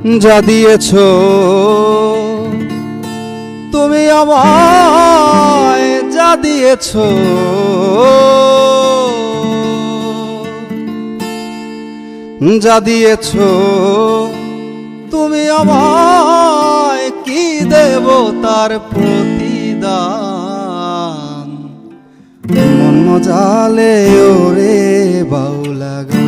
যা দিয়েছো তুমি আমায়, যা দিয়েছো যা দিয়েছো তুমি আমায়, কি দেব তার প্রতিদান। মন মজালে ওরে বাউলা গান।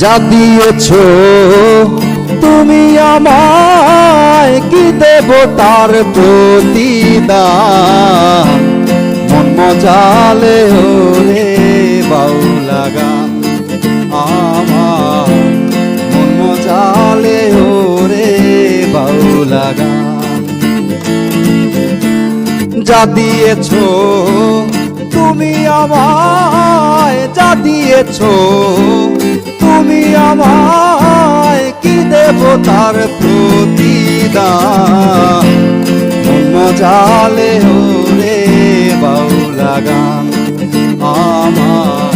যা দিয়েছো তুমি আমায়, কি দেব তার প্রতিদান। মন মজালে ওরে বাউলা গান আমার, মন মজালে ওরে বাউলা গান। যা দিয়েছো তুমি আমায়, যা দিয়েছো তুমি আমায়, কি দেব তার প্রতিদান। মজালে ওরে বাউলা গান আমার,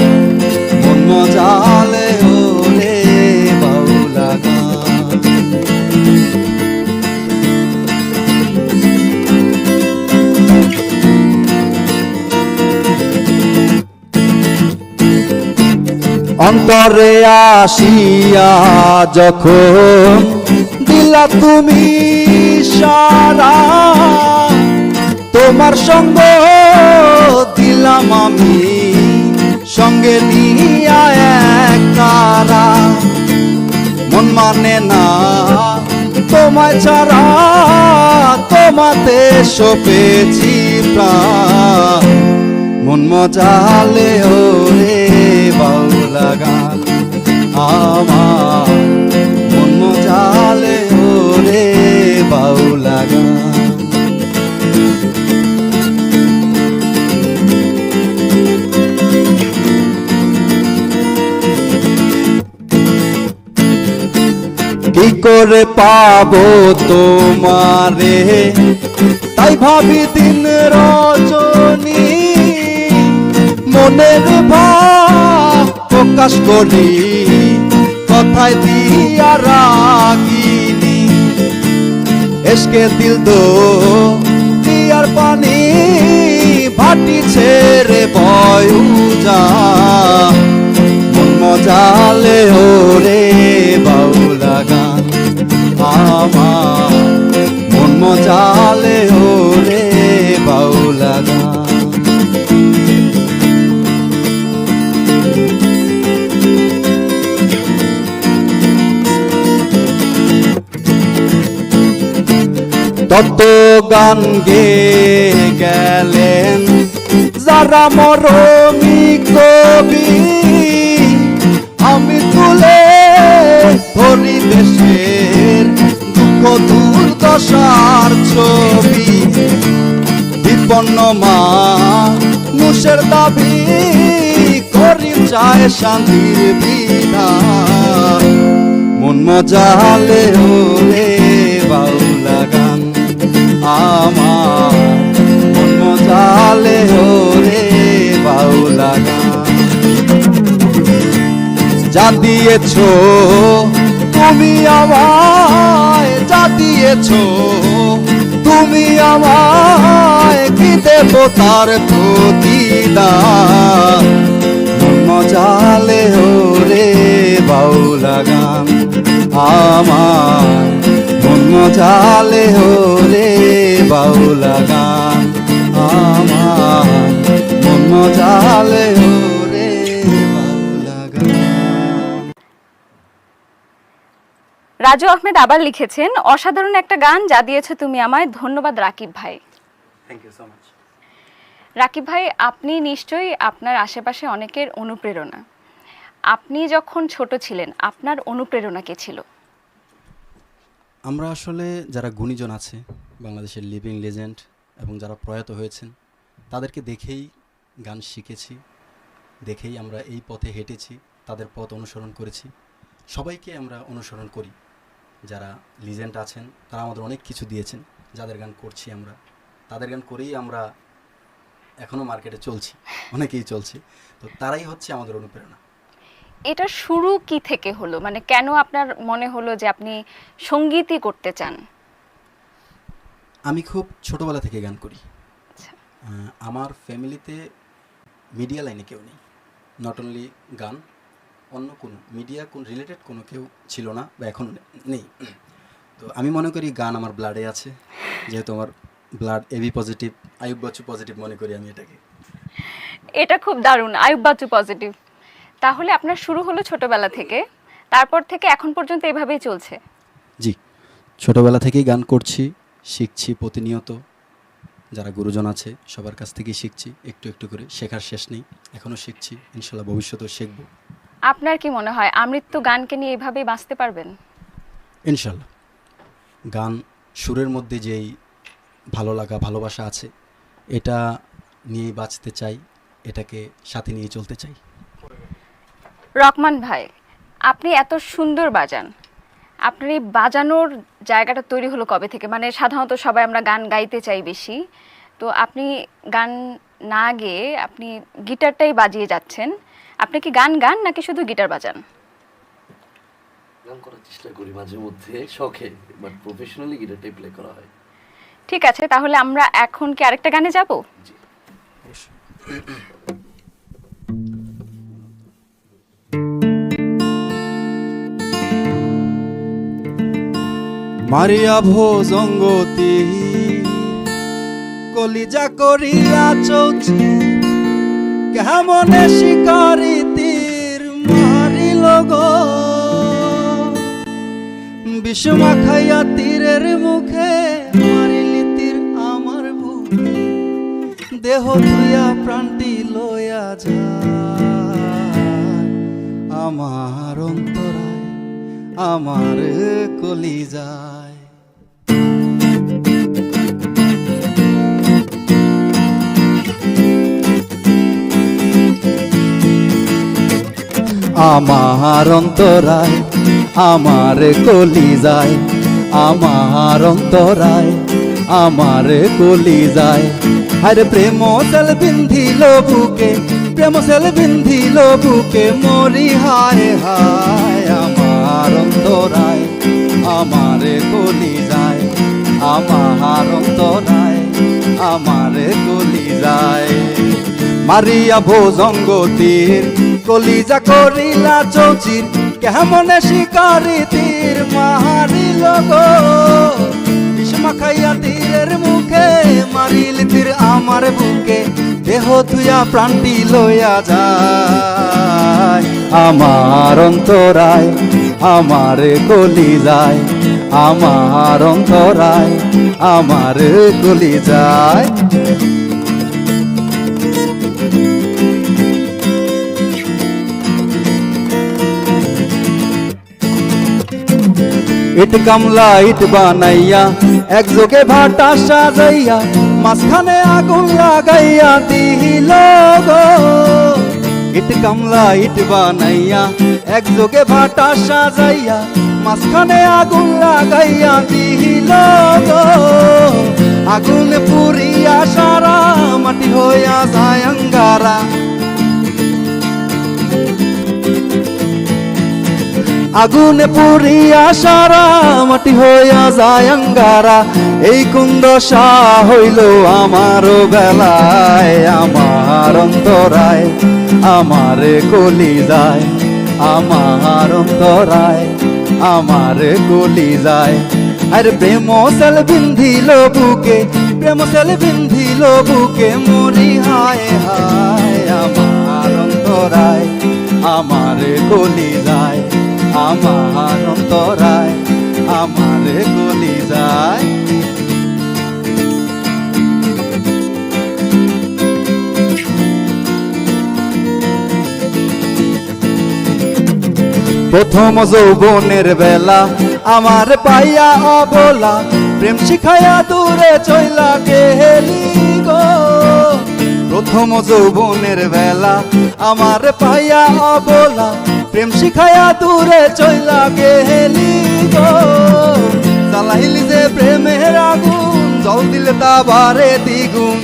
মন মজালে ওরে বাউলা গান। অন্তরে আসিয়া যখন দিলা তুমি সারা, তোমার সঙ্গ দিলাম আমি সঙ্গে নিয়া এক তারা। মন মানে না তোমায় ছাড়া, তোমাতে সপেছি প্রাণ। মন মজালে ওরে বাউলা গান আমার, মন মজালে ওরে বাউলা গান। কি করে পাবো তোমারে, তাই ভাবি দিন রজনী। মনের ভাব প্রকাশ করি কথায় দিয়া রাগিনি। এসকে দিল দো দিয়ার পানি, ভাটি ছেড়ে বয়ুজা। মন মজালে ওরে বাউলা গান আমার, মন মজালে ওরে বাউলা গান। তত গান গে গেলেন যারা মরমী কবি, আমি তুলে ধরি দেশের দুঃখ দুর্দশার ছবি। বিপন্ন মানুষের দাবি করি চায় শান্তির বিধান। মন মজালে ওরে বাউলা গান আমার, মন মজালে ওরে বাউলা গান। যা দিয়েছো তুমি আমায়, যা দিয়েছো তুমি আমায়, কি দেব তার প্রতিদান। মন মজালে ওরে বাউলা গান আমার, মন মজালে ওরে বাউলা গান আমার, মন মজালে ওরে বাউলা গান। রাজু আহমেদ আবার লিখেছেন, অসাধারণ একটা গান, যা দিয়েছো তুমি আমায়। ধন্যবাদ রাকিব ভাই। Thank you so much. Rakib ভাই, আপনি নিশ্চয়ই আপনার আশেপাশে অনেকের অনুপ্রেরণা। আপনি যখন ছোট ছিলেন আপনার অনুপ্রেরণা কে ছিল? আমরা আসলে যারা গুণীজন আছে বাংলাদেশের লিভিং লেজেন্ড এবং যারা প্রয়াত হয়েছেন তাদেরকে দেখেই গান শিখেছি, দেখেই আমরা এই পথে হেঁটেছি, তাদের পথ অনুসরণ করেছি। সবাইকে আমরা অনুসরণ করি, যারা লিজেন্ড আছেন তারা আমাদের অনেক কিছু দিয়েছেন, যাদের গান করছি আমরা, তাদের গান করেই আমরা এখনও মার্কেটে চলছি, অনেকেই চলছি। তো তারাই হচ্ছে আমাদের অনুপ্রেরণা। এটা শুরু কি থেকে হলো, মানে কেন আপনার মনে হলো যে আপনি সঙ্গীতই করতে চান? আমি খুব ছোটোবেলা থেকে গান করি। আচ্ছা। আমার ফ্যামিলিতে মিডিয়া লাইনে কেউ নেই, নট অনলি গান, অন্য কোনো মিডিয়া কোন রিলেটেড কোনো কেউ ছিল না বা এখন নেই। তো আমি মনে করি গান আমার ব্লাডে আছে, যেহেতু আমার blood AB positive, Ayub Bachchu positive মনে করি আমি এটাকে। এটা খুব দারুণ, আয়ুব বাচ্চু পজিটিভ। তাহলে আপনার শুরু হলো ছোটবেলা থেকে, তারপর থেকে এখন পর্যন্ত এভাবেই চলছে? জি, ছোটোবেলা থেকেই গান করছি, শিখছি প্রতিনিয়ত। যারা গুরুজন আছে সবার কাছ থেকেই শিখছি, একটু একটু করে, শেখার শেষ নেই, এখনও শিখছি, ইনশাল্লাহ ভবিষ্যতেও শিখব। আপনার কি মনে হয় আমৃত্যু গানকে নিয়ে এভাবেই বাঁচতে পারবেন? ইনশাল্লাহ। গান সুরের মধ্যে যেই ভালো লাগা ভালোবাসা আছে, এটা নিয়েই বাঁচতে চাই, এটাকে সাথে নিয়ে চলতে চাই। রকমান ভাই, আপনি এত সুন্দর বাজান, আপনার এই বাজানোর জায়গাটা তৈরি হলো কবে থেকে? মানে সাধারণত সবাই আমরা গান গাইতে চাই বেশি, তো আপনি গান না গেয়ে আপনি গিটারটাই বাজিয়ে যাচ্ছেন। আপনি কি গান গান নাকি শুধু গিটার বাজান? গান করার চেষ্টা করি মাঝে মধ্যে শখে, বাট প্রফেশনালি গিটারটাই প্লে করা হয়। ঠিক আছে, তাহলে আমরা এখন কি আরেকটা গানে যাব? জি। মারিয়া ভোজঙ্গতি কলিজা করিয়া চৌচি, কেমনে শিকারি তীর মারিল গো, বিষমা খাইয়া তীরের মুখে মারিলি তীর আমার বুকে, দেহ ধুইয়া প্রাণটি লইয়া যায় আমার অন্তরায়, আমার কলিজায়। আমার অন্তরায়, আমার কলিজায়, আমার অন্তরায়, আমার কলিজায়। আরে প্রেম সেল বিন্ধিল বুকে, প্রেম সেল বিন্ধিল বুকে, মরি হায় হায় আমার অন্তরায়, আমার কলিজায়, আমার অন্তরায়, আমার কলিজায়। মারিয়া ভোজঙ্গতির কলিজা করিলা চৌচির, কেমনে শিকারি তীর মারিল গো, বিষমা খাইয়া তীরের মুখে মারিল তীর আমার বুকে, দেহ ধুইয়া প্রাণটি লইয়া যায় আমার অন্তরায়, আমার কলিজায়, আমার অন্তরায়, আমার কলিজায়। ইট কামলা ইট বানাইয়া একযোগে ভাটা সাজাইয়া, মাঝখানে আগুন লাগাইয়া দিল গো, ইট কামলা ইট বানাইয়া একযোগে ভাটা সাজাইয়া, মাঝখানে আগুন লাগাইয়া দিল গো, আগুন পুরিয়া সারা মাটি হইয়া যায় আঙ্গারা, আগুন পুরিয়া সারা মাটি হইয়া যায় আঙ্গারা, এই কুন্দশা হইল আমার বেলায়, আমার অন্তরায়, আমার কলিজায়, আমার অন্তরায়, আমার কলিজায়। আর প্রেম সেল বিন্ধিল বুকে, প্রেম সেল বিন্ধিল বুকে, মরি হায় হায় আমার অন্তরায়, আমার কলিজায়, আমার অন্তরায়, আমার কলিজায়। প্রথম যৌবনের বেলা আমার পাইয়া অবলা, প্রেম শিখাইয়া দূরে চইলা গেলি গো, প্রথম যৌবনের বেলা আমার পাইয়া অবলা প্রেম শিখায়া দূরে চইলা গেলি গো জ্বালাইলি যে প্রেমের আগুন জল দিলে তা বারে দ্বিগুণ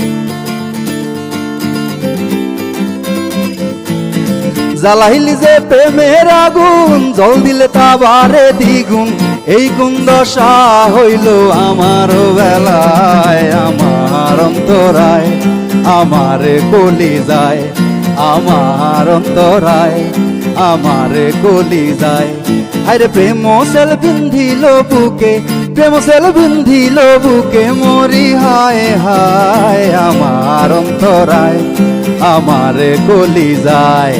জ্বালাইলি যে প্রেমের আগুন জল দিলে তা বারে দ্বিগুণ এই কোন দশা হইল আমার বেলায় আমার অন্তরায় আমার কলি যায় আমার অন্তরায় আমার কলি যায় আরে প্রেম সেল বিন্ধিল বুকে প্রেম সেল বিন্ধিল বুকে মরি হায় হায় আমার অন্তরায় আমার কলি যায়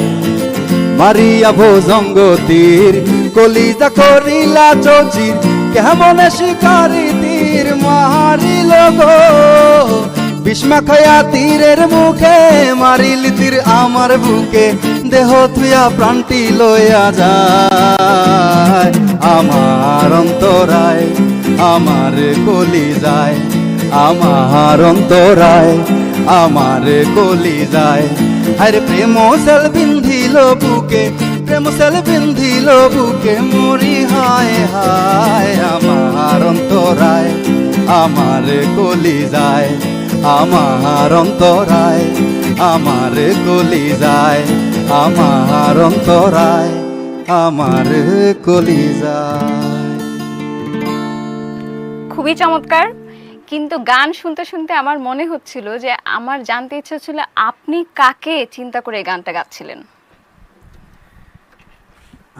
মারিয়া ভোজঙ্গ তীর কলিজা করিলা চচির কেমনে শিকারি তীর মারিল গো বিস্মা খায়া তীরের মুখে মারিলি তীর আমার বুকে দেহ থুয়া প্রাণটি লইয়া যায় আমার অন্তরায় আমার কলি যায় আমার অন্তরায় আমার কলি যায় আরে প্রেম সেল বিন্ধিল বুকে প্রেম সেল বিন্ধিল বুকে মরি হায় হায় আমার অন্তরায় আমার কলি যায় আমার অন্তরায় আমার কলি যায় আমার অন্তরায় আমার কলি যায়। খুবই চমৎকার, কিন্তু গান শুনতে শুনতে আমার মনে হচ্ছিল যে আমার জানতে ইচ্ছা ছিল আপনি কাকে চিন্তা করে এই গানটা গাচ্ছিলেন।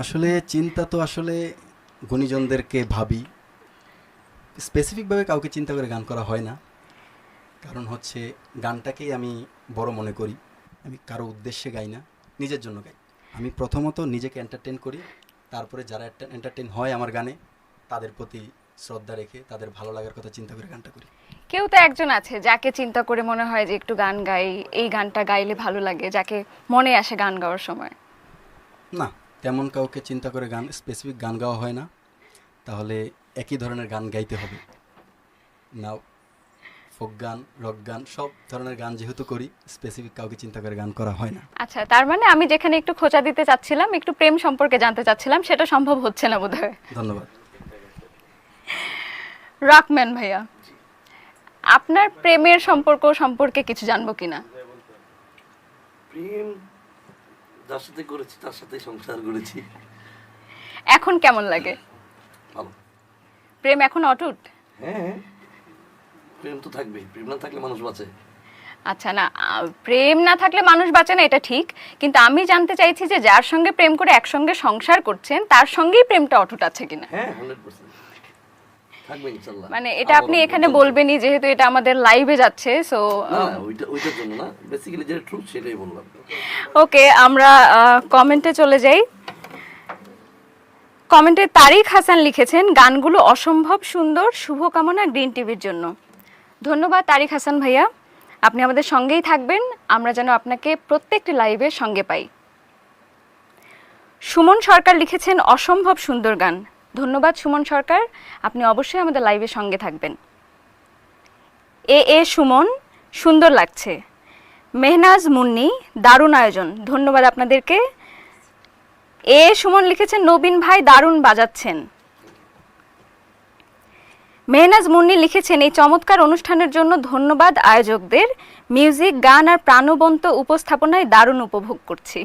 আসলে চিন্তা তো আসলে গুণীজনদেরকে ভাবি, স্পেসিফিকভাবে কাউকে চিন্তা করে গান করা হয় না। কারণ হচ্ছে গানটাকেই আমি বড় মনে করি, আমি কারো উদ্দেশ্যে গাই না, নিজের জন্য গাই। আমি প্রথমত নিজেকে এন্টারটেন করি, তারপরে যারা এন্টারটেন হয় আমার গানে তাদের প্রতি শ্রদ্ধা রেখে তাদের ভালো লাগার কথা চিন্তা করে গানটা করি। কেউ তো একজন আছে যাকে চিন্তা করে মনে হয় যে একটু গান গাই, এই গানটা গাইলে ভালো লাগে, যাকে মনে আসে গান গাওয়ার সময়? না, তেমন কাউকে চিন্তা করে গান স্পেসিফিক গান গাওয়া হয় না, তাহলে একই ধরনের গান গাইতে হবে না। ফোক গান, রক গান, সব ধরনের গান যেহেতু করি, স্পেসিফিক কাউকে চিন্তা করে গান করা হয় না। আচ্ছা, তার মানে আমি যেখানে একটু খোঁচা দিতে চাচ্ছিলাম, একটু প্রেম সম্পর্কে জানতে চাচ্ছিলাম, সেটা সম্ভব হচ্ছে না বোধহয়। ধন্যবাদ। রকম্যান ভাইয়া, আপনার প্রেমের সম্পর্কে কিছু জানবো কিনা? প্রেম যার সাথে করেছি তার সাথে সংসার করেছি। এখন কেমন লাগে? ভালো। প্রেম এখন অটুট? হ্যাঁ, প্রেম তো থাকবেই, প্রেম না থাকলে মানুষ বাঁচে। আচ্ছা, না প্রেম না থাকলে মানুষ বাঁচে না এটা ঠিক, কিন্তু আমি জানতে চাইছি যে যার সঙ্গে প্রেম করে একসঙ্গে সংসার করছেন তার সঙ্গেই প্রেমটা অটুট আছে কিনা। হ্যাঁ, 100% থাকবে ইনশাআল্লাহ। মানে এটা আপনি এখানে বলবেনই, যেহেতু এটা আমাদের লাইভে যাচ্ছে, সো না ওইটার জন্য না, বেসিক্যালি যেটা ট্রুথ সেটাই বললাম। ওকে, আমরা কমেন্টে চলে যাই। কমেন্টে তারিক হাসান লিখেছেন, গানগুলো অসম্ভব সুন্দর, শুভকামনা গ্রিন টিভির জন্য। ধন্যবাদ তারিক হাসান ভাইয়া, আপনি আমাদের সঙ্গেই থাকবেন, আমরা যেন আপনাকে প্রত্যেকটি লাইভের সঙ্গে পাই। সুমন সরকার লিখেছেন, অসম্ভব সুন্দর গান। ধন্যবাদ সুমন সরকার, আপনি অবশ্যই আমাদের লাইভের সঙ্গে থাকবেন। এ সুমন, সুন্দর লাগছে। মেহনাজ মুন্নি, দারুণ আয়োজন, ধন্যবাদ আপনাদেরকে। সুমন লিখেছেন, নবীন ভাই দারুণ বাজাচ্ছেন। মেহনাজ মুন্নি লিখেছেন, এই চমৎকার অনুষ্ঠানের জন্য ধন্যবাদ আয়োজকদের, মিউজিক, গান আর প্রাণবন্ত উপস্থাপনায় দারুণ উপভোগ করছি।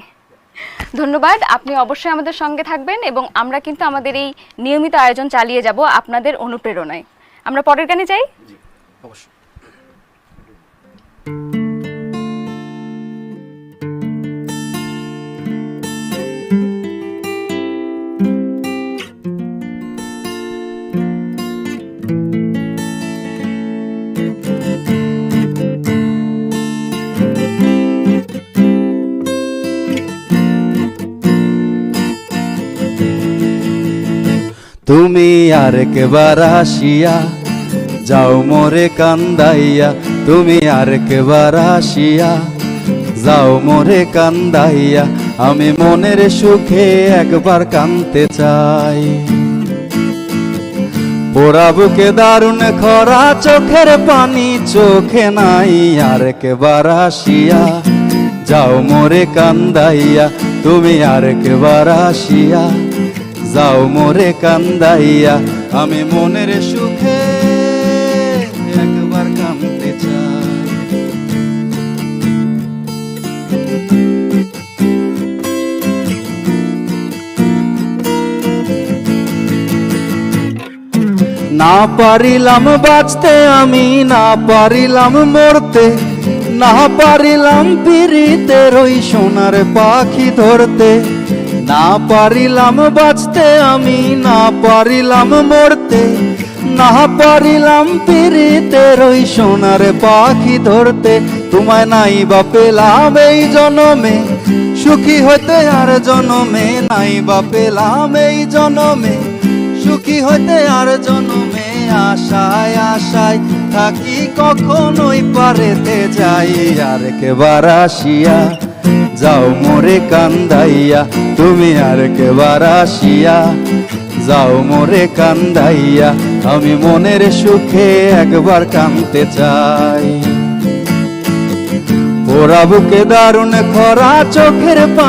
ধন্যবাদ, আপনি অবশ্যই আমাদের সঙ্গে থাকবেন এবং আমরা কিন্তু আমাদের এই নিয়মিত আয়োজন চালিয়ে যাব আপনাদের অনুপ্রেরণায়। আমরা পরের গানে যাই। অবশ্যই। তুমি আর একবার আসিয়া যাও মোরে কান্দাইয়া, তুমি আর একবার আসিয়া যাও মোরে কান্দাইয়া, আমি মনের সুখে একবার কাঁদতে চাই। পোড়া বুকে দারুণ খরা, চোখের পানি চোখে নাই, আর একবার আসিয়া যাও মোরে কান্দাইয়া, তুমি আর একবার আসিয়া যাও মোরে কান্দাইয়া, আমি মনের সুখে একবার কাঁদতে চাই। না পারিলাম বাঁচতে আমি, না পারিলাম মরতে, না পারিলাম পিরিতের ওই সোনার পাখি ধরতে, না পারিলাম বাঁচতে আমি, না পারিলাম মরতে, না পারিলাম পিরিতের ওই সোনার পাখি ধরতে, তোমায় নাই বা পেলাম এই জনমে, সুখী হইতে আর জনমে নাই বা পেলাম এই জনমে, সুখী হইতে আর জনমে, আশায় আশায় থাকি কখনোই পারেতে যাই, আর একবার আসিয়া যাও মোরে কান্দাইয়া, তুমি আর একবার আসিয়া যাও মোরে কান্দাইয়া, আমি মনের সুখে একবার কাঁদতে চাই। পোড়া বুকে দারুণ খরা, চোখের পানি